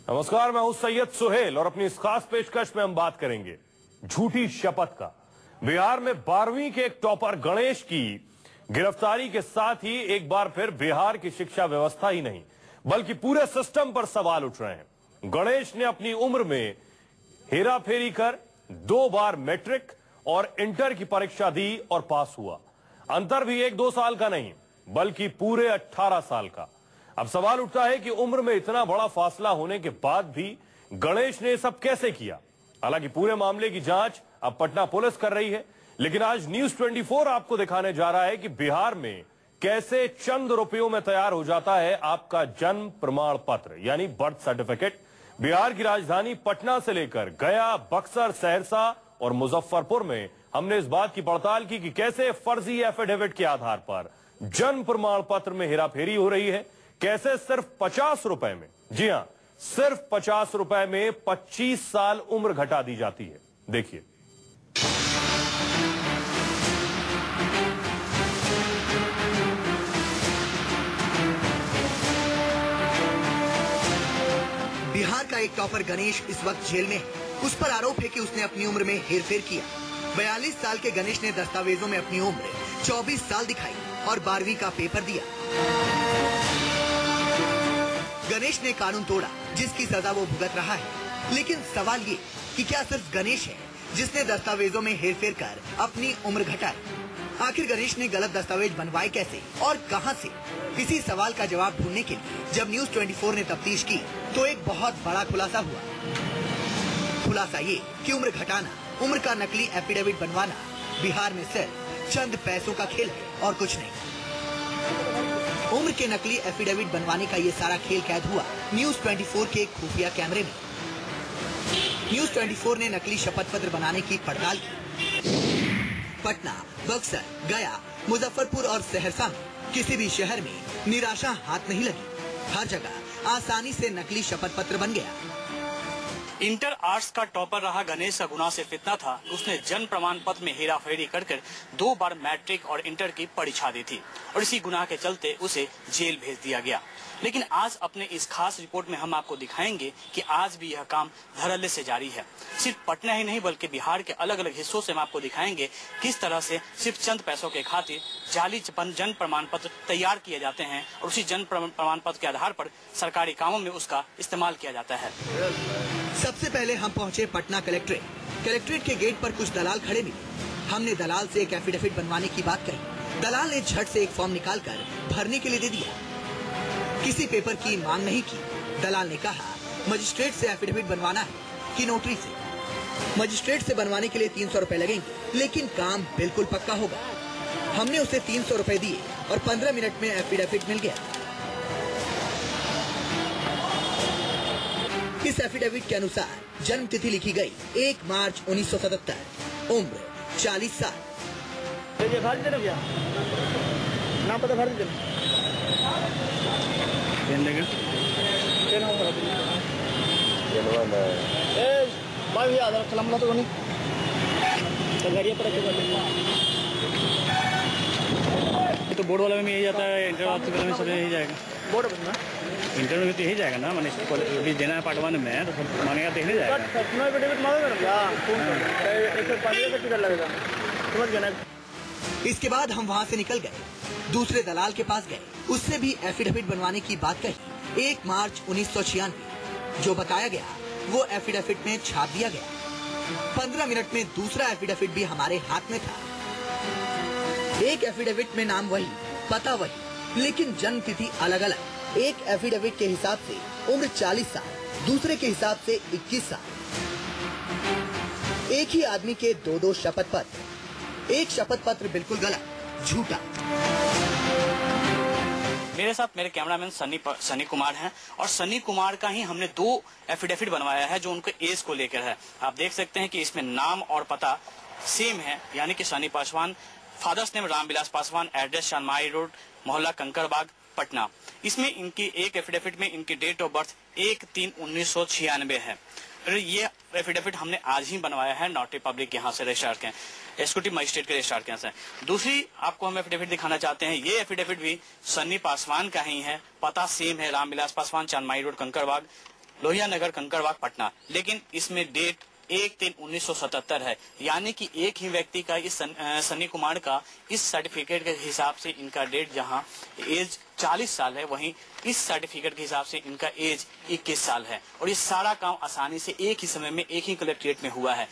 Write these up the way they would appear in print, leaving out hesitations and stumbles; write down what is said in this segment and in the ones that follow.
नमस्कार, मैं हूं सैयद सुहेल और अपनी इस खास पेशकश में हम बात करेंगे झूठी शपथ का। बिहार में 12वीं के एक टॉपर गणेश की गिरफ्तारी के साथ ही एक बार फिर बिहार की शिक्षा व्यवस्था ही नहीं बल्कि पूरे सिस्टम पर सवाल उठ रहे हैं। गणेश ने अपनी उम्र में हेराफेरी कर 2 बार मैट्रिक और इंटर की परीक्षा दी और पास हुआ। अंतर भी 1-2 साल का नहीं बल्कि पूरे 18 साल का। अब सवाल उठता है कि उम्र में इतना बड़ा फासला होने के बाद भी गणेश ने सब कैसे किया। हालांकि पूरे मामले की जांच अब पटना पुलिस कर रही है, लेकिन आज न्यूज 24 आपको दिखाने जा रहा है कि बिहार में कैसे चंद रुपयों में तैयार हो जाता है आपका जन्म प्रमाण पत्र यानी बर्थ सर्टिफिकेट। बिहार की राजधानी पटना से लेकर गया, बक्सर, सहरसा और मुजफ्फरपुर में हमने इस बात की पड़ताल की कि कैसे फर्जी एफिडेविट के आधार पर जन्म प्रमाण पत्र में हेराफेरी हो रही है। कैसे सिर्फ 50 रुपए में, जी हां, सिर्फ 50 रुपए में 25 साल उम्र घटा दी जाती है। देखिए। बिहार का एक टॉपर गणेश इस वक्त जेल में है। उस पर आरोप है कि उसने अपनी उम्र में हेरफेर किया। 42 साल के गणेश ने दस्तावेजों में अपनी उम्र 24 साल दिखाई और 12वीं का पेपर दिया। गणेश ने कानून तोड़ा जिसकी सजा वो भुगत रहा है। लेकिन सवाल ये कि क्या सिर्फ गणेश है जिसने दस्तावेजों में हेरफेर कर अपनी उम्र घटाई? आखिर गणेश ने गलत दस्तावेज बनवाए कैसे और कहां से? इसी सवाल का जवाब ढूंढने के लिए जब न्यूज 24 ने तफ्तीश की तो एक बहुत बड़ा खुलासा हुआ। खुलासा ये कि उम्र घटाना, उम्र का नकली एफिडेविट बनवाना बिहार में सिर्फ चंद पैसों का खेल है और कुछ नहीं। उम्र के नकली एफिडेविट बनवाने का ये सारा खेल कैद हुआ न्यूज 24 के खुफिया कैमरे में। न्यूज 24 ने नकली शपथ पत्र बनाने की पड़ताल की। पटना, बक्सर, गया, मुजफ्फरपुर और सहरसा में किसी भी शहर में निराशा हाथ नहीं लगी। हर जगह आसानी से नकली शपथ पत्र बन गया। इंटर आर्ट्स का टॉपर रहा गणेश का गुनाह सिर्फ इतना था, उसने जन्म प्रमाण पत्र में हेराफेरी कर 2 बार मैट्रिक और इंटर की परीक्षा दी थी और इसी गुनाह के चलते उसे जेल भेज दिया गया। लेकिन आज अपने इस खास रिपोर्ट में हम आपको दिखाएंगे कि आज भी यह काम धड़ल्ले से जारी है। सिर्फ पटना ही नहीं बल्कि बिहार के अलग अलग हिस्सों से हम आपको दिखाएंगे किस तरह से सिर्फ चंद पैसों के खातिर जाली जन्म प्रमाण पत्र तैयार किए जाते हैं और उसी जन्म प्रमाण पत्र के आधार पर सरकारी कामों में उसका इस्तेमाल किया जाता है। सबसे पहले हम पहुंचे पटना कलेक्ट्रेट। कलेक्ट्रेट के गेट पर कुछ दलाल खड़े मिले। हमने दलाल से एक एफिडेविट बनवाने की बात कही। दलाल ने झट से एक फॉर्म निकालकर भरने के लिए दे दिया। किसी पेपर की मांग नहीं की। दलाल ने कहा मजिस्ट्रेट से एफिडेविट बनवाना है कि नोटरी से। मजिस्ट्रेट से बनवाने के लिए 300 रुपए लगेंगे, लेकिन काम बिल्कुल पक्का होगा। हमने उसे 300 रुपए दिए और 15 मिनट में एफिडेविट मिल गया। इस एफिडेविट के अनुसार जन्म तिथि लिखी गई 1 मार्च 1977, उम्र 40 साल। नाम पता भर दीजिए। तो बोर्ड वाला में यही जाता है, इंटर वाले में सब यही जाएगा। बोर्ड बनना इंटर में तो यही जाएगा ना, मैंने अभी देना है पार्ट 1 में तो सब मानेगा देखने जाएगा। इसके बाद हम वहाँ से निकल गए, दूसरे दलाल के पास गए। उससे भी एफिडेविट बनवाने की बात कही। 1 मार्च 1996 जो बताया गया वो एफिडेविट में छाप दिया गया। 15 मिनट में दूसरा एफिडेविट भी हमारे हाथ में था। एक एफिडेविट में नाम वही, पता वही, लेकिन जन्म तिथि अलग अलग। एक एफिडेविट के हिसाब से उम्र 40 साल, दूसरे के हिसाब से 21 साल। एक ही आदमी के 2 शपथ पत्र। एक शपथ पत्र बिल्कुल गलत, झूठा। मेरे साथ मेरे कैमरामैन सनी कुमार हैं और सनी कुमार का ही हमने 2 एफिडेविट बनवाया है जो उनके एज को लेकर है। आप देख सकते हैं कि इसमें नाम और पता सेम है, यानी कि Sunny Paswan, father's name Ramvilas Paswan, address Chandmari road, मोहल्ला कंकड़बाग, पटना। इसमें इनकी एक एफिडेविट में इनकी डेट ऑफ बर्थ 1/3/1996 है। ये एफिडेविट हमने आज ही बनवाया है नोटरी पब्लिक यहाँ से रजिस्ट्रार के, एक्जीक्यूटिव मजिस्ट्रेट के रजिस्ट्रार के यहाँ से। दूसरी आपको हम एफिडेविट दिखाना चाहते हैं, ये एफिडेविट भी सन्नी पासवान का ही है, पता सेम है, रामविलास पासवान, चांदमारी रोड, कंकड़बाग, लोहिया नगर कंकड़बाग पटना। लेकिन इसमें डेट 1/3/1977 है, यानी कि एक ही व्यक्ति का इस सनी कुमार का इस सर्टिफिकेट के हिसाब से इनका डेट जहां एज 40 साल है, वहीं इस सर्टिफिकेट के हिसाब से इनका एज 21 साल है। और ये सारा काम आसानी से एक ही समय में एक ही कलेक्ट्रेट में हुआ है।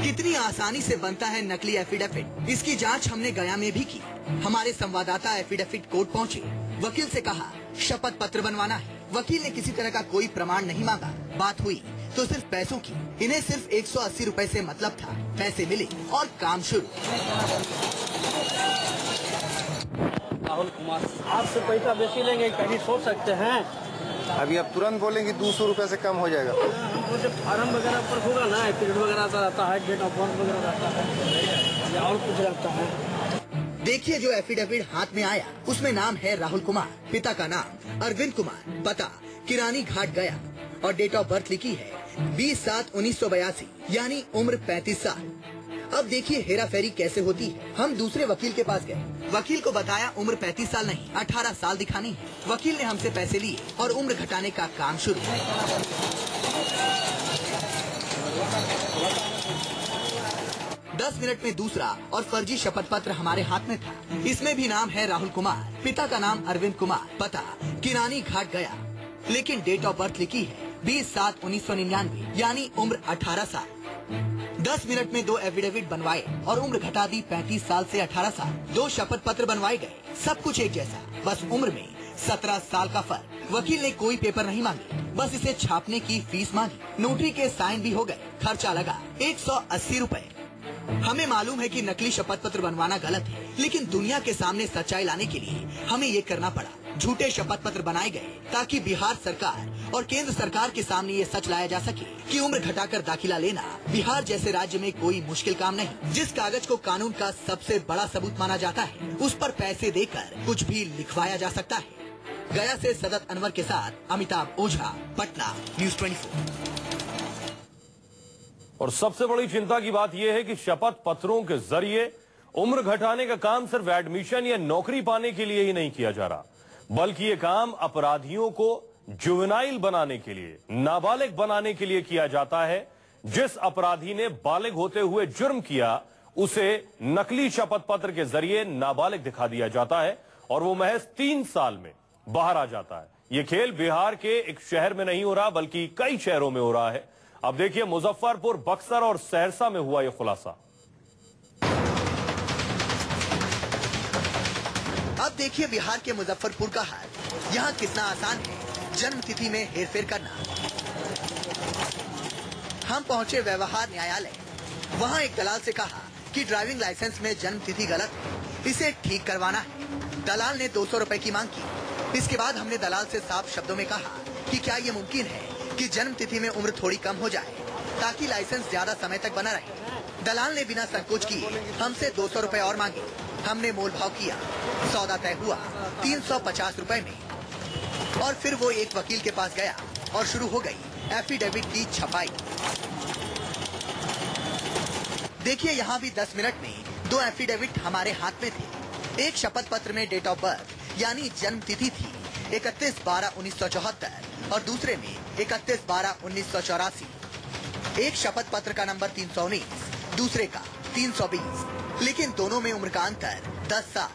कितनी आसानी से बनता है नकली एफिडेविट, इसकी जांच हमने गया में भी की। हमारे संवाददाता एफिडेविट कोर्ट पहुंचे। वकील से कहा शपथ पत्र बनवाना है। वकील ने किसी तरह का कोई प्रमाण नहीं मांगा। बात हुई तो सिर्फ पैसों की। इन्हें सिर्फ 180 रुपए से मतलब था। पैसे मिले और काम शुरू। राहुल कुमार, आपसे पैसा बेची लेंगे, कभी सोच सकते हैं? अभी आप तुरंत बोलेंगे 200 रुपए से कम हो जाएगा। हमको जो फार्म वगैरह पर होगा ना, पीरियड वगैरह रहता है, डेट ऑफ बर्थ वगैरह रहता है, या और कुछ रहता है। देखिए जो एफिडेविट हाथ में आया उसमें नाम है राहुल कुमार, पिता का नाम अरविंद कुमार, पता किरानी घाट गया और डेट ऑफ बर्थ लिखी है 20/7/1982, यानी उम्र 35 साल। अब देखिए हेरा फेरी कैसे होती है। हम दूसरे वकील के पास गए। वकील को बताया उम्र 35 साल नहीं 18 साल दिखानी है। वकील ने हमसे पैसे लिए और उम्र घटाने का काम शुरू। 10 मिनट में दूसरा और फर्जी शपथ पत्र हमारे हाथ में था। इसमें भी नाम है राहुल कुमार, पिता का नाम अरविंद कुमार, पता किरानी घाट गया, लेकिन डेट ऑफ बर्थ लिखी है 20/7/1999, यानी उम्र 18 साल। 10 मिनट में 2 एफिडेविट बनवाए और उम्र घटा दी 35 साल से 18 साल। 2 शपथ पत्र बनवाए गए, सब कुछ एक जैसा, बस उम्र में 17 साल का फर्क। वकील ने कोई पेपर नहीं मांगे, बस इसे छापने की फीस मांगी। नोटरी के साइन भी हो गए। खर्चा लगा 180 रुपए। हमें मालूम है कि नकली शपथ पत्र बनवाना गलत है, लेकिन दुनिया के सामने सच्चाई लाने के लिए हमें ये करना पड़ा। झूठे शपथ पत्र बनाए गए ताकि बिहार सरकार और केंद्र सरकार के सामने ये सच लाया जा सके कि उम्र घटाकर दाखिला लेना बिहार जैसे राज्य में कोई मुश्किल काम नहीं। जिस कागज को कानून का सबसे बड़ा सबूत माना जाता है, उस पर पैसे देकर कुछ भी लिखवाया जा सकता है। गया से सदत अनवर के साथ अमिताभ ओझा, पटना, न्यूज़ 24। और सबसे बड़ी चिंता की बात यह है कि शपथ पत्रों के जरिए उम्र घटाने का काम सिर्फ एडमिशन या नौकरी पाने के लिए ही नहीं किया जा रहा, बल्कि ये काम अपराधियों को जुवेनाइल बनाने के लिए, नाबालिग बनाने के लिए किया जाता है। जिस अपराधी ने बालिग होते हुए जुर्म किया, उसे नकली शपथ पत्र के जरिए नाबालिग दिखा दिया जाता है और वो महज 3 साल में बाहर आ जाता है। ये खेल बिहार के एक शहर में नहीं हो रहा, बल्कि कई शहरों में हो रहा है। अब देखिए मुजफ्फरपुर, बक्सर और सहरसा में हुआ यह खुलासा। अब देखिए बिहार के मुजफ्फरपुर का हाल। यहाँ कितना आसान है जन्म तिथि में हेरफेर करना। हम पहुँचे व्यवहार न्यायालय। वहाँ एक दलाल से कहा कि ड्राइविंग लाइसेंस में जन्म तिथि गलत है, इसे ठीक करवाना है। दलाल ने 200 रुपए की मांग की। इसके बाद हमने दलाल से साफ शब्दों में कहा कि क्या ये मुमकिन है कि जन्म तिथि में उम्र थोड़ी कम हो जाए ताकि लाइसेंस ज्यादा समय तक बना रहे। दलाल ने बिना संकोच किए हमसे 200 रुपए और मांगे। हमने मोल भाव किया। सौदा तय हुआ 350 रुपए में। और फिर वो एक वकील के पास गया और शुरू हो गई एफिडेविट की छपाई। देखिए यहाँ भी 10 मिनट में 2 एफिडेविट हमारे हाथ में थे। एक शपथ पत्र में डेट ऑफ बर्थ यानी जन्म तिथि थी 31/12/1974 और दूसरे में 31/12/1984। एक शपथ पत्र का नंबर 319, दूसरे का 320, लेकिन दोनों में उम्र का अंतर 10 साल,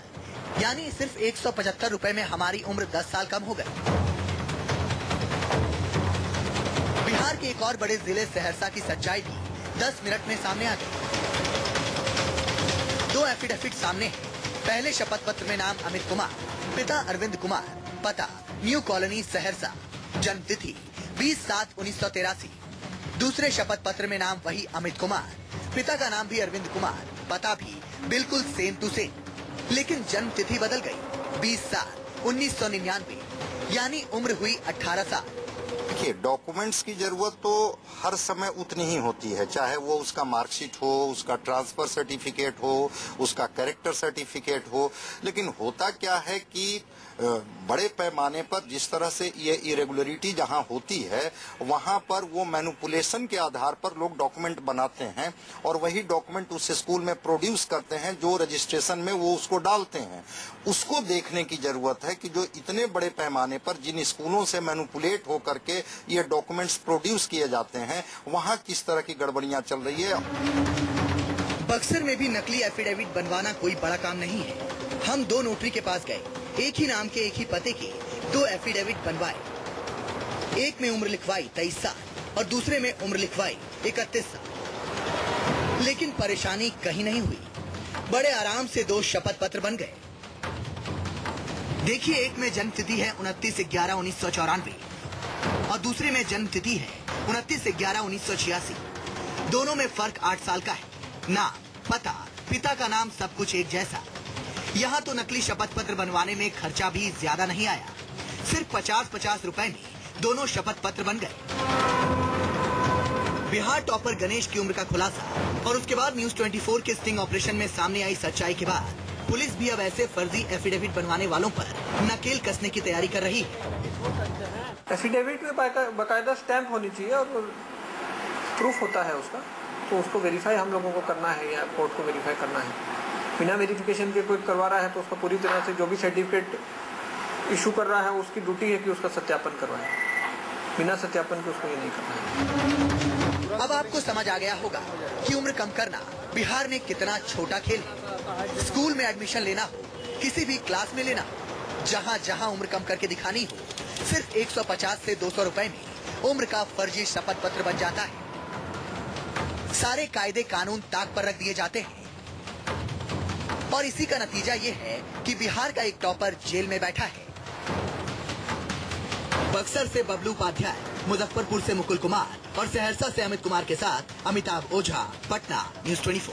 यानी सिर्फ 175 रुपए में हमारी उम्र 10 साल कम हो गई। बिहार के एक और बड़े जिले सहरसा की सच्चाई भी 10 मिनट में सामने आ गई। 2 एफिडेविट सामने है। पहले शपथ पत्र में नाम अमित कुमार, पिता अरविंद कुमार, पता न्यू कॉलोनी सहरसा, जन्म तिथि 20/7/1983। दूसरे शपथ पत्र में नाम वही अमित कुमार, पिता का नाम भी अरविंद कुमार, पता भी बिल्कुल सेम टू सेम, लेकिन जन्म तिथि बदल गई 20/7/1999, यानी उम्र हुई 18 साल। देखिए, डॉक्यूमेंट्स की जरूरत तो हर समय उतनी ही होती है, चाहे वो उसका मार्कशीट हो, उसका ट्रांसफर सर्टिफिकेट हो, उसका कैरेक्टर सर्टिफिकेट हो। लेकिन होता क्या है कि बड़े पैमाने पर जिस तरह से ये इरेगुलरिटी जहां होती है, वहां पर वो मैनिपुलेशन के आधार पर लोग डॉक्यूमेंट बनाते हैं और वही डॉक्यूमेंट उस स्कूल में प्रोड्यूस करते हैं, जो रजिस्ट्रेशन में वो उसको डालते हैं। उसको देखने की जरूरत है कि जो इतने बड़े पैमाने पर जिन स्कूलों से मैनिपुलेट होकर के ये डॉक्यूमेंट्स प्रोड्यूस किए जाते हैं, वहां किस तरह की गड़बड़ियां चल रही है। बक्सर में भी नकली एफिडेविट बनवाना कोई बड़ा काम नहीं है। हम दो नोटरी के पास गए, एक ही नाम के एक ही पते के दो एफिडेविट बनवाए। एक में उम्र लिखवाई 23 साल और दूसरे में उम्र लिखवाई 31 साल। लेकिन परेशानी कहीं नहीं हुई, बड़े आराम से दो शपथ पत्र बन गए। देखिए, एक में जन्म तिथि है 29/11/1994 और दूसरे में जन्म तिथि है 29/11/1986। दोनों में फर्क 8 साल का है। नाम, पता, पिता का नाम सब कुछ एक जैसा। यहाँ तो नकली शपथ पत्र बनवाने में खर्चा भी ज्यादा नहीं आया, सिर्फ 50-50 रुपए में दोनों शपथ पत्र बन गए। बिहार टॉपर गणेश की उम्र का खुलासा और उसके बाद न्यूज 24 के स्टिंग ऑपरेशन में सामने आई सच्चाई के बाद पुलिस भी अब ऐसे फर्जी एफिडेविट बनवाने वालों पर नकेल कसने की तैयारी कर रही है। एफिडेविट में बाकायदा स्टैंप होनी चाहिए और प्रूफ होता है उसका, तो उसको वेरीफाई हम लोगों को करना है या कोर्ट को वेरीफाई करना है। बिना वेरिफिकेशन के कोई करवा रहा है तो उसका पूरी तरह से जो भी सर्टिफिकेट इशू कर रहा है उसकी ड्यूटी है कि उसका सत्यापन करवाए। बिना सत्यापन के उसको ये नहीं करना है। अब आपको समझ आ गया होगा कि उम्र कम करना बिहार में कितना छोटा खेल है। स्कूल में एडमिशन लेना हो, किसी भी क्लास में लेना हो, जहाँ जहाँ उम्र कम करके दिखानी हो, सिर्फ 150 से 200 रुपए में उम्र का फर्जी शपथ पत्र बन जाता है। सारे कायदे कानून ताक पर रख दिए जाते हैं और इसी का नतीजा ये है कि बिहार का एक टॉपर जेल में बैठा है। बक्सर से बबलू उपाध्याय, मुजफ्फरपुर से मुकुल कुमार और सहरसा से अमित कुमार के साथ अमिताभ ओझा, पटना, न्यूज 24।